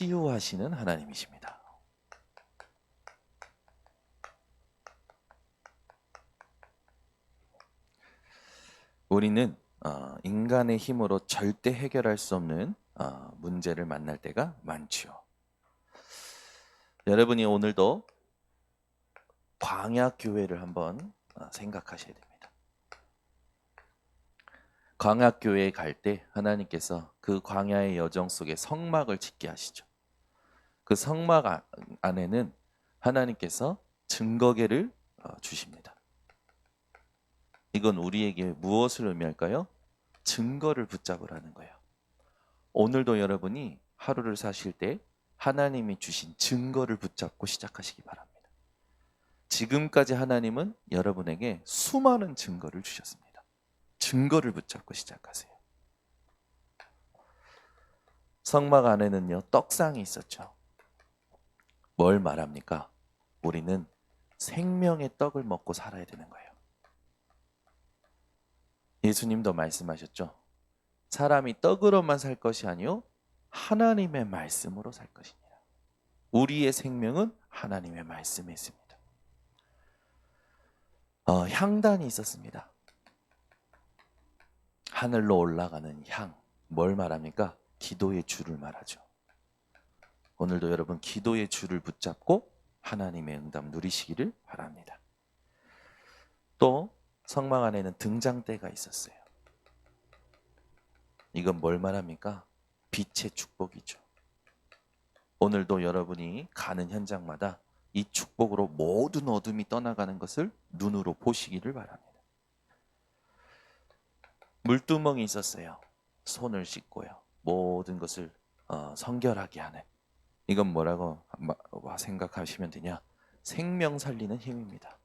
치유하시는 하나님이십니다. 우리는 인간의 힘으로 절대 해결할 수 없는 문제를 만날 때가 많지요. 여러분이 오늘도 광야 교회를 한번 생각하셔야 됩니다. 광야 교회에 갈 때 하나님께서 그 광야의 여정 속에 성막을 짓게 하시죠. 그 성막 안에는 하나님께서 증거계를 주십니다. 이건 우리에게 무엇을 의미할까요? 증거를 붙잡으라는 거예요. 오늘도 여러분이 하루를 사실 때 하나님이 주신 증거를 붙잡고 시작하시기 바랍니다. 지금까지 하나님은 여러분에게 수많은 증거를 주셨습니다. 증거를 붙잡고 시작하세요. 성막 안에는요, 떡상이 있었죠. 뭘 말합니까? 우리는 생명의 떡을 먹고 살아야 되는 거예요. 예수님도 말씀하셨죠. 사람이 떡으로만 살 것이 아니요 하나님의 말씀으로 살 것이니라. 우리의 생명은 하나님의 말씀에 있습니다. 향단이 있었습니다. 하늘로 올라가는 향. 뭘 말합니까? 기도의 줄을 말하죠. 오늘도 여러분 기도의 줄을 붙잡고 하나님의 응답 누리시기를 바랍니다. 또 성막 안에는 등장대가 있었어요. 이건 뭘 말합니까? 빛의 축복이죠. 오늘도 여러분이 가는 현장마다 이 축복으로 모든 어둠이 떠나가는 것을 눈으로 보시기를 바랍니다. 물두멍이 있었어요. 손을 씻고요. 모든 것을 성결하게 하는. 이건 뭐라고 생각하시면 되냐? 생명 살리는 힘입니다.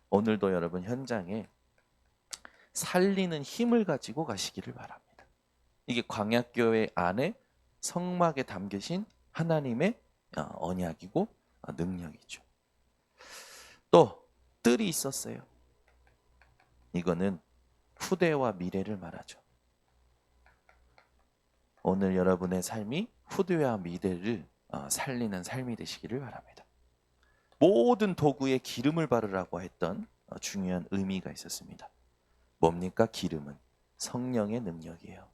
오늘도 여러분 현장에 살리는 힘을 가지고 가시기를 바랍니다. 이게 광야교회 안에 성막에 담겨진 하나님의 언약이고 능력이죠. 또 뜰이 있었어요. 이거는 후대와 미래를 말하죠. 오늘 여러분의 삶이 후대와 미래를 살리는 삶이 되시기를 바랍니다. 모든 도구에 기름을 바르라고 했던 중요한 의미가 있었습니다. 뭡니까? 기름은 성령의 능력이에요.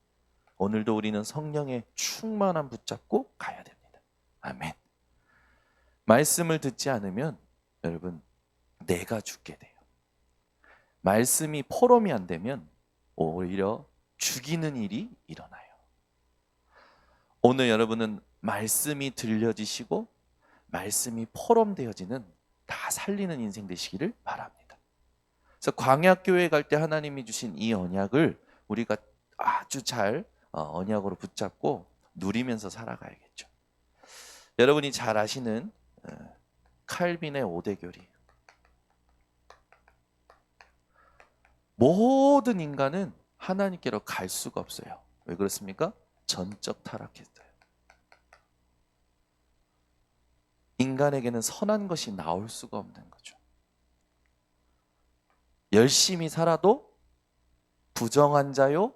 오늘도 우리는 성령의 충만함 붙잡고 가야 됩니다. 아멘. 말씀을 듣지 않으면 여러분 내가 죽게 돼요. 말씀이 포럼이 안 되면 오히려 죽이는 일이 일어나요. 오늘 여러분은 말씀이 들려지시고 말씀이 포럼되어지는 다 살리는 인생 되시기를 바랍니다. 그래서 광야교회 갈 때 하나님이 주신 이 언약을 우리가 아주 잘 언약으로 붙잡고 누리면서 살아가야겠죠. 여러분이 잘 아시는 칼빈의 5대 교리. 모든 인간은 하나님께로 갈 수가 없어요. 왜 그렇습니까? 전적 타락했어요. 인간에게는 선한 것이 나올 수가 없는 거죠. 열심히 살아도 부정한 자요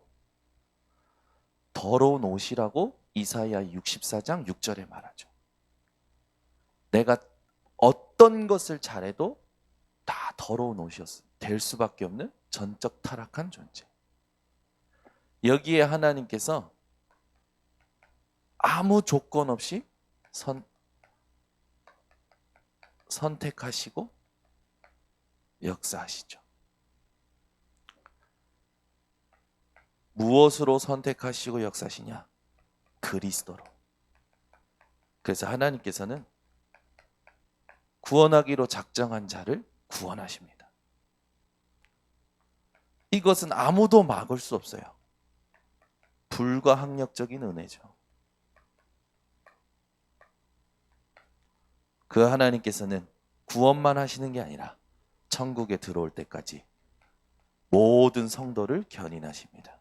더러운 옷이라고 이사야 64장 6절에 말하죠. 내가 어떤 것을 잘해도 다 더러운 옷이었어. 될 수밖에 없는 전적 타락한 존재. 여기에 하나님께서 아무 조건 없이 선택하시고 역사하시죠. 무엇으로 선택하시고 역사하시냐? 그리스도로. 그래서 하나님께서는 구원하기로 작정한 자를 구원하십니다. 이것은 아무도 막을 수 없어요. 불가항력적인 은혜죠. 그 하나님께서는 구원만 하시는 게 아니라 천국에 들어올 때까지 모든 성도를 견인하십니다.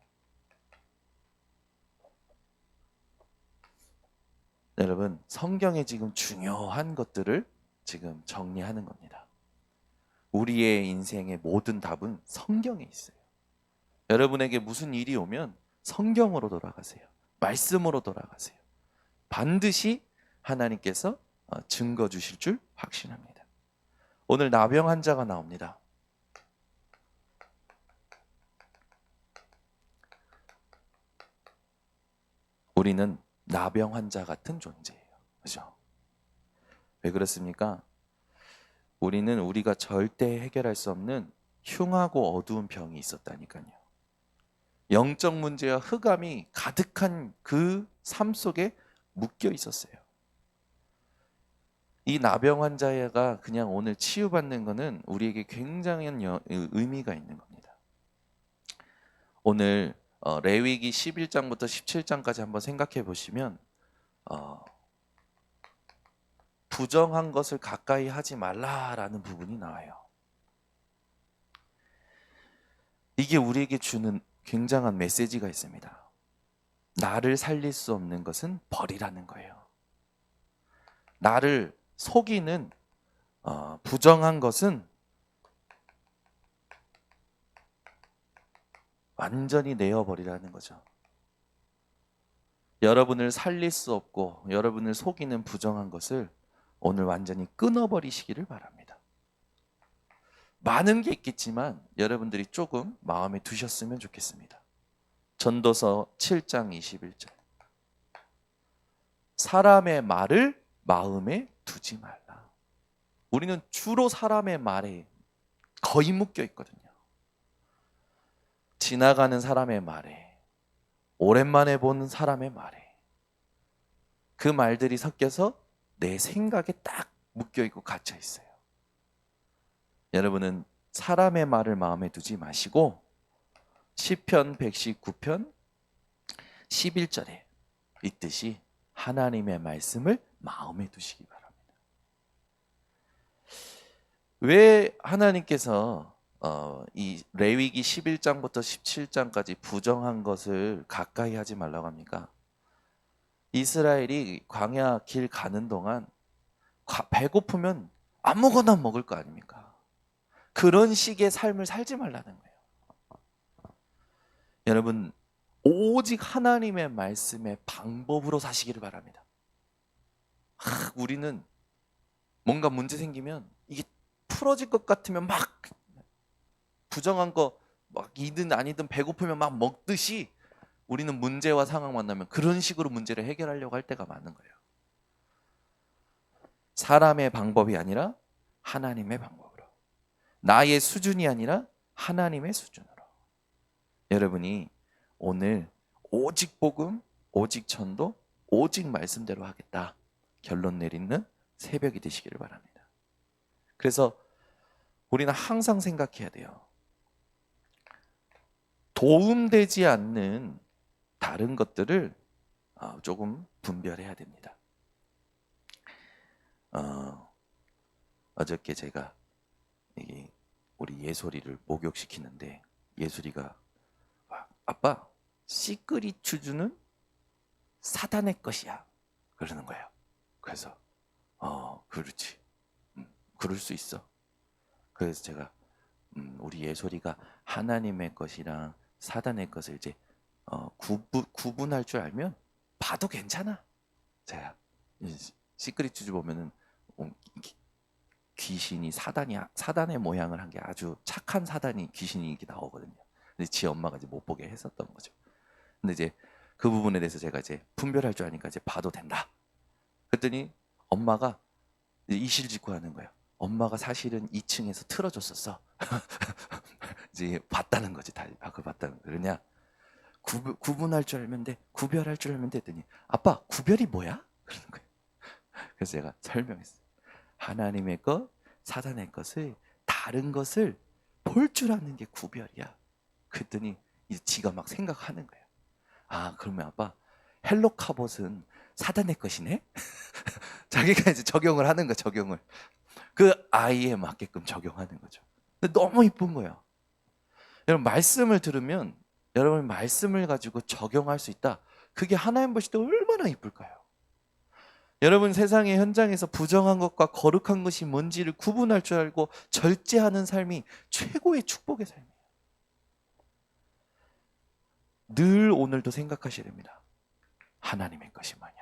여러분, 성경에 지금 중요한 것들을 지금 정리하는 겁니다. 우리의 인생의 모든 답은 성경에 있어요. 여러분에게 무슨 일이 오면 성경으로 돌아가세요. 말씀으로 돌아가세요. 반드시 하나님께서 증거 주실 줄 확신합니다. 오늘 나병 환자가 나옵니다. 우리는 나병 환자 같은 존재예요. 그죠? 왜 그렇습니까? 우리는 우리가 절대 해결할 수 없는 흉하고 어두운 병이 있었다니까요. 영적 문제와 흑암이 가득한 그 삶 속에 묶여 있었어요. 이 나병 환자가 그냥 오늘 치유받는 것은 우리에게 굉장한 의미가 있는 겁니다. 오늘 레위기 11장부터 17장까지 한번 생각해 보시면 부정한 것을 가까이 하지 말라라는 부분이 나와요. 이게 우리에게 주는 굉장한 메시지가 있습니다. 나를 살릴 수 없는 것은 버리라는 거예요. 나를 속이는 부정한 것은 완전히 내어버리라는 거죠. 여러분을 살릴 수 없고 여러분을 속이는 부정한 것을 오늘 완전히 끊어버리시기를 바랍니다. 많은 게 있겠지만 여러분들이 조금 마음에 두셨으면 좋겠습니다. 전도서 7장 21절. 사람의 말을 마음에 두지 말라. 우리는 주로 사람의 말에 거의 묶여 있거든요. 지나가는 사람의 말에, 오랜만에 보는 사람의 말에, 그 말들이 섞여서 내 생각에 딱 묶여 있고 갇혀 있어요. 여러분은 사람의 말을 마음에 두지 마시고 시편 119편 11절에 있듯이 하나님의 말씀을 마음에 두시기 바랍니다. 왜 하나님께서 이 레위기 11장부터 17장까지 부정한 것을 가까이 하지 말라고 합니까? 이스라엘이 광야 길 가는 동안 배고프면 아무거나 먹을 거 아닙니까? 그런 식의 삶을 살지 말라는 거예요. 여러분, 오직 하나님의 말씀의 방법으로 사시기를 바랍니다. 우리는 뭔가 문제 생기면 이게 풀어질 것 같으면 막 부정한 거 막 이든 아니든 배고프면 막 먹듯이 우리는 문제와 상황 만나면 그런 식으로 문제를 해결하려고 할 때가 많은 거예요. 사람의 방법이 아니라 하나님의 방법으로, 나의 수준이 아니라 하나님의 수준으로. 여러분이 오늘 오직 복음, 오직 전도, 오직 말씀대로 하겠다 결론 내리는 새벽이 되시기를 바랍니다. 그래서 우리는 항상 생각해야 돼요. 도움되지 않는 다른 것들을 조금 분별해야 됩니다. 어저께 제가 우리 예솔이를 목욕시키는데 예솔이가 아빠, 시크릿 주주는 사단의 것이야 그러는 거예요. 그래서 그렇지, 그럴 수 있어. 그래서 제가 우리 예솔이가 하나님의 것이랑 사단의 것을 이제 구분할 줄 알면 봐도 괜찮아. 제가 시크릿 주주 보면은 귀신이 사단의 모양을 한 게 아주 착한 사단이 귀신이 이렇게 나오거든요. 근데 지 엄마가 이제 못 보게 했었던 거죠. 근데 이제 그 부분에 대해서 제가 이제 분별할 줄 아니까 이제 봐도 된다. 그랬더니 엄마가 이실직고 하는 거예요. 엄마가 사실은 2층에서 틀어줬었어. 이제 봤다는 거지. 다 그걸 봤다는 거. 그러냐? 구분할 줄 알면 돼. 구별할 줄 알면 돼. 했더니 아빠, 구별이 뭐야? 그러는 거예요. 그래서 제가 설명했어요. 하나님의 것, 사단의 것을, 다른 것을 볼 줄 아는 게 구별이야. 그랬더니 이제 지가 막 생각하는 거예요. 그러면 아빠, 헬로카봇은 사단의 것이네? 자기가 이제 적용을 하는 거야, 적용을. 그 아이에 맞게끔 적용하는 거죠. 근데 너무 이쁜 거예요. 여러분, 말씀을 들으면 여러분 말씀을 가지고 적용할 수 있다. 그게 하나님 보실 때 얼마나 이쁠까요? 여러분 세상의 현장에서 부정한 것과 거룩한 것이 뭔지를 구분할 줄 알고 절제하는 삶이 최고의 축복의 삶이에요. 늘 오늘도 생각하셔야 됩니다. 하나님의 것이 뭐냐?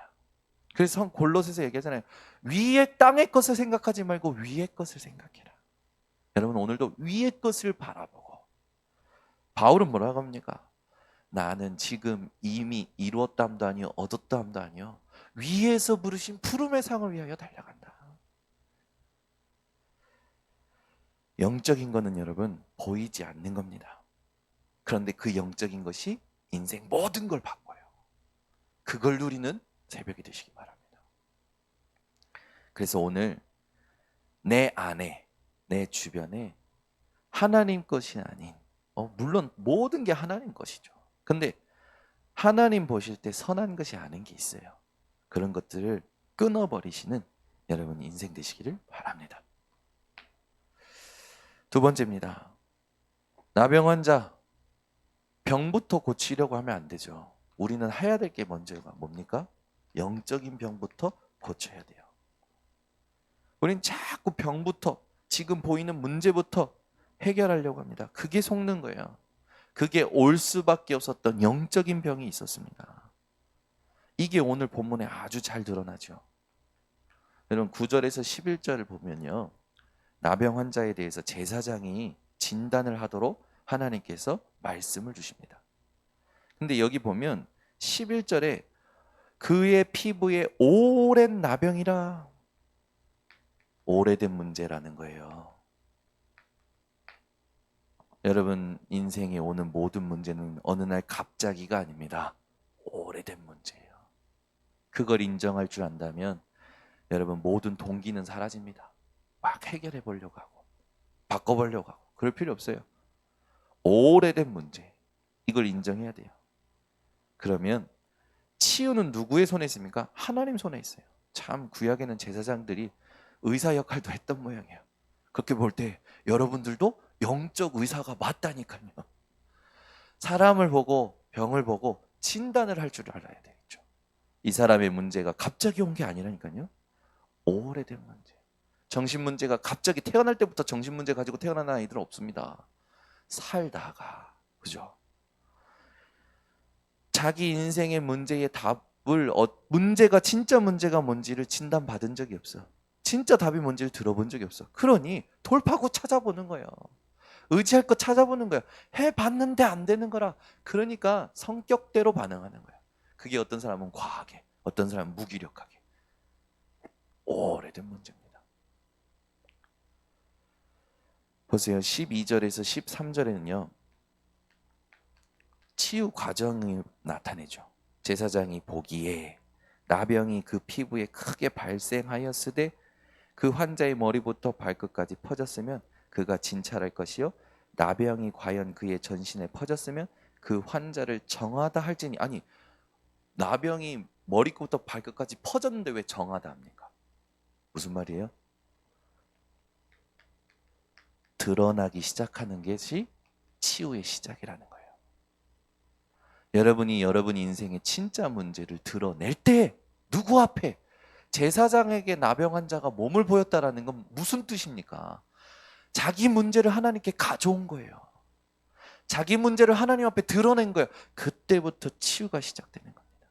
그래서 골로새서 얘기하잖아요. 위의 땅의 것을 생각하지 말고 위의 것을 생각해라. 여러분 오늘도 위의 것을 바라보고. 바울은 뭐라고 합니까? 나는 지금 이미 이루었담도 아니요 얻었담도 아니요 위에서 부르신 푸름의 상을 위하여 달려간다. 영적인 거는 여러분 보이지 않는 겁니다. 그런데 그 영적인 것이 인생 모든 걸 바꿔요. 그걸 누리는 새벽이 되시기 바랍니다. 그래서 오늘 내 안에, 내 주변에 하나님 것이 아닌, 물론 모든 게 하나님 것이죠. 근데 하나님 보실 때 선한 것이 아닌 게 있어요. 그런 것들을 끊어버리시는 여러분 인생 되시기를 바랍니다. 두 번째입니다. 나병 환자, 병부터 고치려고 하면 안 되죠. 우리는 해야 될 게 먼저가 뭡니까? 영적인 병부터 고쳐야 돼요. 우린 자꾸 병부터, 지금 보이는 문제부터 해결하려고 합니다. 그게 속는 거예요. 그게 올 수밖에 없었던 영적인 병이 있었습니다. 이게 오늘 본문에 아주 잘 드러나죠. 여러분 9절에서 11절을 보면요. 나병 환자에 대해서 제사장이 진단을 하도록 하나님께서 말씀을 주십니다. 근데 여기 보면 11절에 그의 피부에 오랜 나병이라, 오래된 문제라는 거예요. 여러분 인생에 오는 모든 문제는 어느 날 갑자기가 아닙니다. 오래된 문제예요. 그걸 인정할 줄 안다면 여러분 모든 동기는 사라집니다. 막 해결해 보려고 하고 바꿔보려고 하고 그럴 필요 없어요. 오래된 문제, 이걸 인정해야 돼요. 그러면 치유는 누구의 손에 있습니까? 하나님 손에 있어요. 참 구약에는 제사장들이 의사 역할도 했던 모양이에요. 그렇게 볼 때 여러분들도 영적 의사가 맞다니까요. 사람을 보고 병을 보고 진단을 할 줄 알아야 되겠죠. 이 사람의 문제가 갑자기 온 게 아니라니까요. 오래된 문제. 정신 문제가 갑자기 태어날 때부터 정신 문제 가지고 태어난 아이들은 없습니다. 살다가, 그죠? 자기 인생의 문제의 답을, 문제가 진짜 문제가 뭔지를 진단받은 적이 없어. 진짜 답이 뭔지를 들어본 적이 없어. 그러니 돌파구 찾아보는 거예요. 의지할 거 찾아보는 거예요. 해봤는데 안 되는 거라. 그러니까 성격대로 반응하는 거예요. 그게 어떤 사람은 과하게, 어떤 사람은 무기력하게. 오래된 문제입니다. 보세요. 12절에서 13절에는요. 치유 과정을 나타내죠. 제사장이 보기에 나병이 그 피부에 크게 발생하였으되 그 환자의 머리부터 발끝까지 퍼졌으면 그가 진찰할 것이요 나병이 과연 그의 전신에 퍼졌으면 그 환자를 정하다 할지니. 아니, 나병이 머리부터 발끝까지 퍼졌는데 왜 정하다 합니까? 무슨 말이에요? 드러나기 시작하는 것이 치유의 시작이라는 거예요. 여러분이 여러분 인생의 진짜 문제를 드러낼 때 누구 앞에? 제사장에게 나병 환자가 몸을 보였다라는 건 무슨 뜻입니까? 자기 문제를 하나님께 가져온 거예요. 자기 문제를 하나님 앞에 드러낸 거예요. 그때부터 치유가 시작되는 겁니다.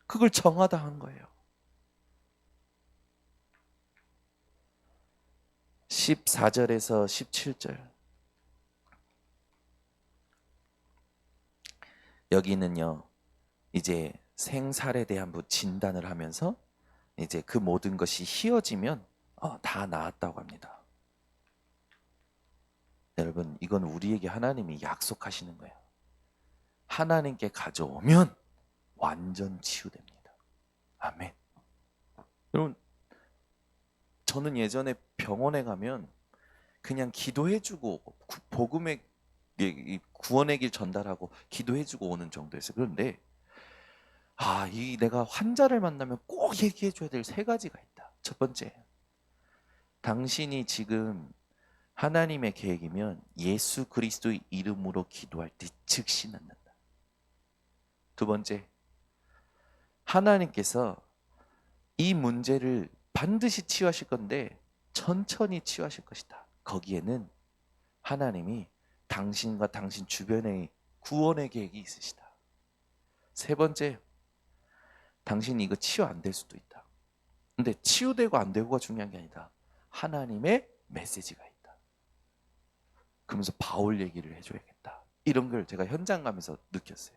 그걸 정하다 한 거예요. 14절에서 17절. 여기는요, 이제 생살에 대한 진단을 하면서 이제 그 모든 것이 희어지면 다 나았다고 합니다. 여러분, 이건 우리에게 하나님이 약속하시는 거예요. 하나님께 가져오면 완전 치유됩니다. 아멘. 여러분, 저는 예전에 병원에 가면 그냥 기도해주고 복음의 구원의 길 전달하고 기도해주고 오는 정도였어요. 그런데 이 내가 환자를 만나면 꼭 얘기해줘야 될 세 가지가 있다. 첫 번째, 당신이 지금 하나님의 계획이면 예수 그리스도의 이름으로 기도할 때 즉시 낫는다. 두 번째, 하나님께서 이 문제를 반드시 치유하실 건데 천천히 치유하실 것이다. 거기에는 하나님이 당신과 당신 주변의 구원의 계획이 있으시다. 세 번째, 당신이 이거 치유 안 될 수도 있다. 근데 치유되고 안 되고가 중요한 게 아니다. 하나님의 메시지가 있다. 그러면서 바울 얘기를 해줘야겠다. 이런 걸 제가 현장 가면서 느꼈어요.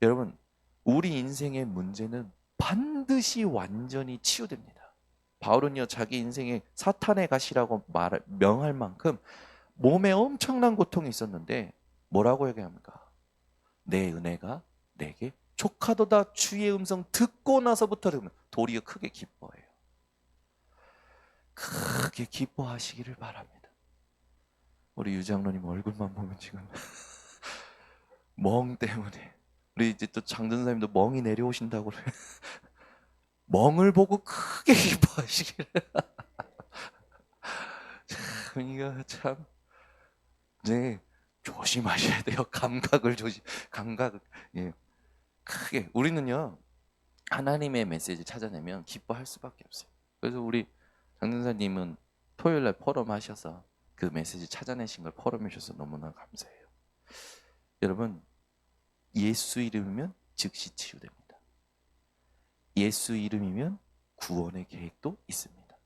여러분, 우리 인생의 문제는 반드시 완전히 치유됩니다. 바울은요, 자기 인생에 사탄의 가시라고 명할 만큼 몸에 엄청난 고통이 있었는데 뭐라고 얘기합니까? 내 은혜가 내게 족하도다. 주의 음성 듣고 나서부터 도리어 크게 기뻐해요. 크게 기뻐하시기를 바랍니다. 우리 유장로님 얼굴만 보면 지금 멍 때문에, 우리 이제 또 장전사님도 멍이 내려오신다고 그래요. 멍을 보고 크게 기뻐하시기를. 참, 이거 참, 네, 조심하셔야 돼요. 감각을 감각, 예, 크게. 우리는요, 하나님의 메시지 찾아내면 기뻐할 수밖에 없어요. 그래서 우리 장전사님은 토요일 날 포럼 하셔서 그 메시지 찾아내신 걸 포럼해 주셔서 너무나 감사해요. 여러분, 예수 이름이면 즉시 치유됩니다. 예수 이름이면 구원의 계획도 있습니다.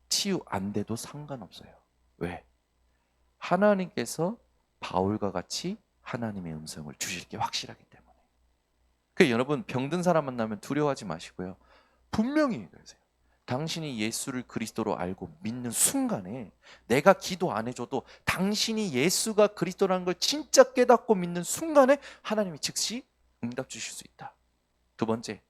치유 안 돼도 상관없어요. 왜? 하나님께서 바울과 같이 하나님의 음성을 주실 게 확실하기 때문에. 그러니까 여러분, 병든 사람 만나면 두려워하지 마시고요. 분명히 얘기하세요. 당신이 예수를 그리스도로 알고 믿는 순간에, 내가 기도 안 해줘도 당신이 예수가 그리스도라는 걸 진짜 깨닫고 믿는 순간에 하나님이 즉시 응답 주실 수 있다. 두 번째,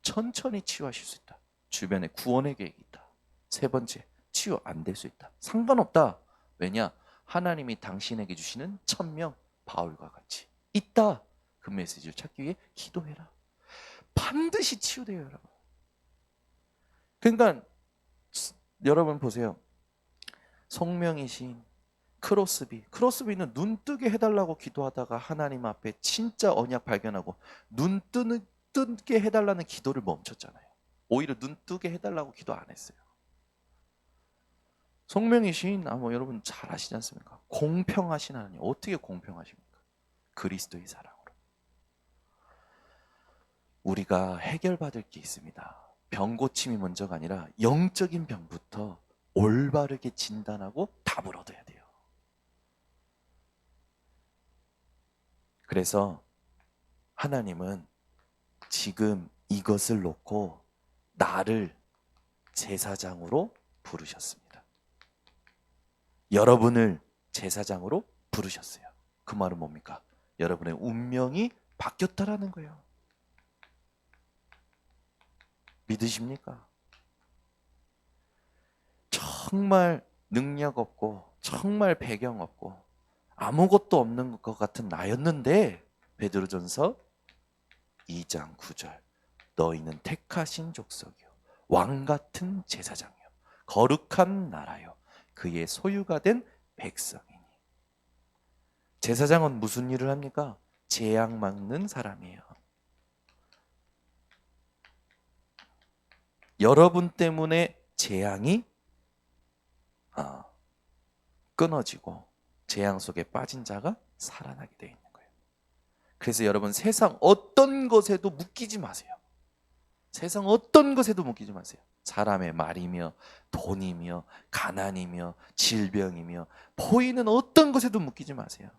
천천히 치유하실 수 있다. 주변에 구원의 계획이 있다. 세 번째, 치유 안 될 수 있다. 상관없다. 왜냐? 하나님이 당신에게 주시는 천명, 바울과 같이 있다. 그 메시지를 찾기 위해 기도해라. 반드시 치유돼요, 여러분. 그러니까 여러분 보세요. 송명희 시인, 크로스비는 눈 뜨게 해달라고 기도하다가 하나님 앞에 진짜 언약 발견하고 눈 뜨게 해달라는 기도를 멈췄잖아요. 오히려 눈 뜨게 해달라고 기도 안 했어요. 송명희 시인, 뭐 여러분 잘 아시지 않습니까? 공평하신 하나님. 어떻게 공평하십니까? 그리스도의 사랑으로. 우리가 해결받을 게 있습니다. 병 고침이 먼저가 아니라 영적인 병부터 올바르게 진단하고 답을 얻어야 돼요. 그래서 하나님은 지금 이것을 놓고 나를 제사장으로 부르셨습니다. 여러분을 제사장으로 부르셨어요. 그 말은 뭡니까? 여러분의 운명이 바뀌었다라는 거예요. 믿으십니까? 정말 능력 없고 정말 배경 없고 아무것도 없는 것 같은 나였는데, 베드로전서 2장 9절, 너희는 택하신 족속이요 왕 같은 제사장이요 거룩한 나라요 그의 소유가 된 백성이니. 제사장은 무슨 일을 합니까? 재앙 막는 사람이에요. 여러분 때문에 재앙이 끊어지고 재앙 속에 빠진 자가 살아나게 되어 있는 거예요. 그래서 여러분, 세상 어떤 것에도 묶이지 마세요. 세상 어떤 것에도 묶이지 마세요. 사람의 말이며 돈이며 가난이며 질병이며 보이는 어떤 것에도 묶이지 마세요.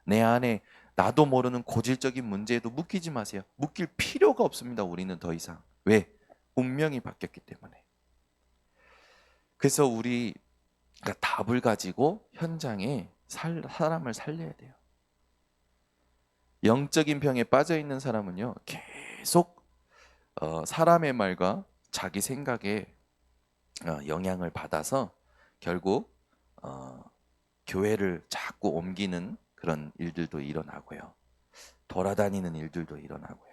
내 안에 나도 모르는 고질적인 문제에도 묶이지 마세요. 묶일 필요가 없습니다. 우리는 더 이상. 왜? 운명이 바뀌었기 때문에. 그래서 우리가 답을 가지고 현장에 사람을 살려야 돼요. 영적인 병에 빠져 있는 사람은요, 계속 사람의 말과 자기 생각에 영향을 받아서 결국 교회를 자꾸 옮기는 그런 일들도 일어나고요. 돌아다니는 일들도 일어나고요.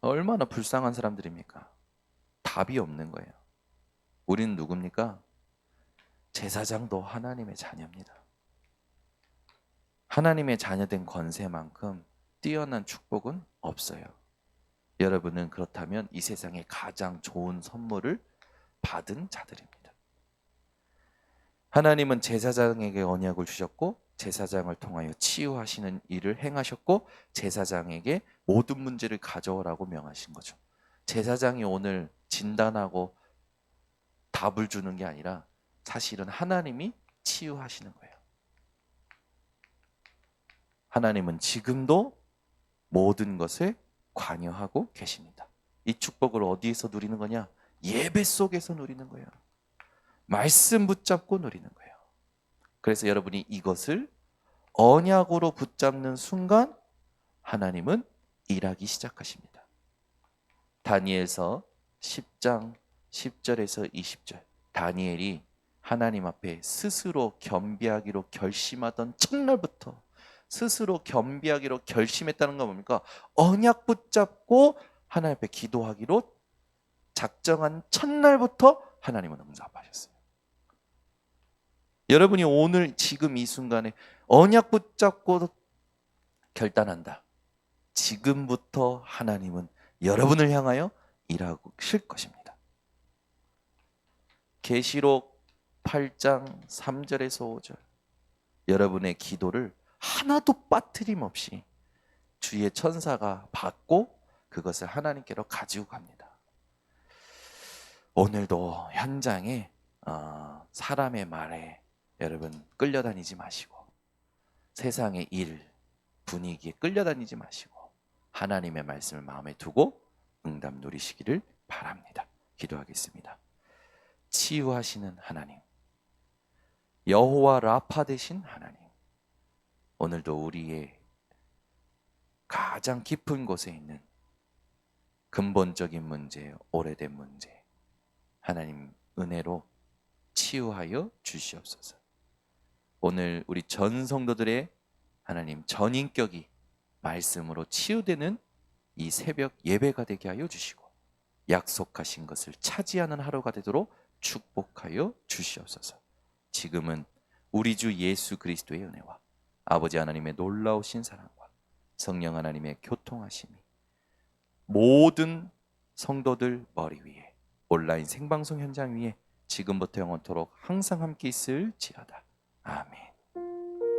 얼마나 불쌍한 사람들입니까? 답이 없는 거예요. 우리는 누굽니까? 제사장도 하나님의 자녀입니다. 하나님의 자녀된 권세만큼 뛰어난 축복은 없어요. 여러분은 그렇다면 이 세상에 가장 좋은 선물을 받은 자들입니다. 하나님은 제사장에게 언약을 주셨고 제사장을 통하여 치유하시는 일을 행하셨고 제사장에게 모든 문제를 가져오라고 명하신 거죠. 제사장이 오늘 진단하고 답을 주는 게 아니라 사실은 하나님이 치유하시는 거예요. 하나님은 지금도 모든 것에 관여하고 계십니다. 이 축복을 어디에서 누리는 거냐? 예배 속에서 누리는 거예요. 말씀 붙잡고 누리는 거예요. 그래서 여러분이 이것을 언약으로 붙잡는 순간 하나님은 일하기 시작하십니다. 다니엘서 10장 10절에서 20절. 다니엘이 하나님 앞에 스스로 겸비하기로 결심하던 첫날부터 스스로 겸비하기로 결심했다는 건 뭡니까? 언약 붙잡고 하나님 앞에 기도하기로 작정한 첫날부터 하나님은 응답하셨어요. 여러분이 오늘 지금 이 순간에 언약 붙잡고 결단한다. 지금부터 하나님은 여러분을 향하여 일하실 것입니다. 계시록 8장 3절에서 5절. 여러분의 기도를 하나도 빠트림 없이 주의 천사가 받고 그것을 하나님께로 가지고 갑니다. 오늘도 현장에 사람의 말에 여러분 끌려다니지 마시고 세상의 일, 분위기에 끌려다니지 마시고 하나님의 말씀을 마음에 두고 응답 누리시기를 바랍니다. 기도하겠습니다. 치유하시는 하나님, 여호와 라파 되신 하나님, 오늘도 우리의 가장 깊은 곳에 있는 근본적인 문제, 오래된 문제, 하나님 은혜로 치유하여 주시옵소서. 오늘 우리 전 성도들의 하나님 전인격이 말씀으로 치유되는 이 새벽 예배가 되게 하여 주시고 약속하신 것을 차지하는 하루가 되도록 축복하여 주시옵소서. 지금은 우리 주 예수 그리스도의 은혜와 아버지 하나님의 놀라우신 사랑과 성령 하나님의 교통하심이 모든 성도들 머리 위에 온라인 생방송 현장 위에 지금부터 영원토록 항상 함께 있을지어다. 아멘.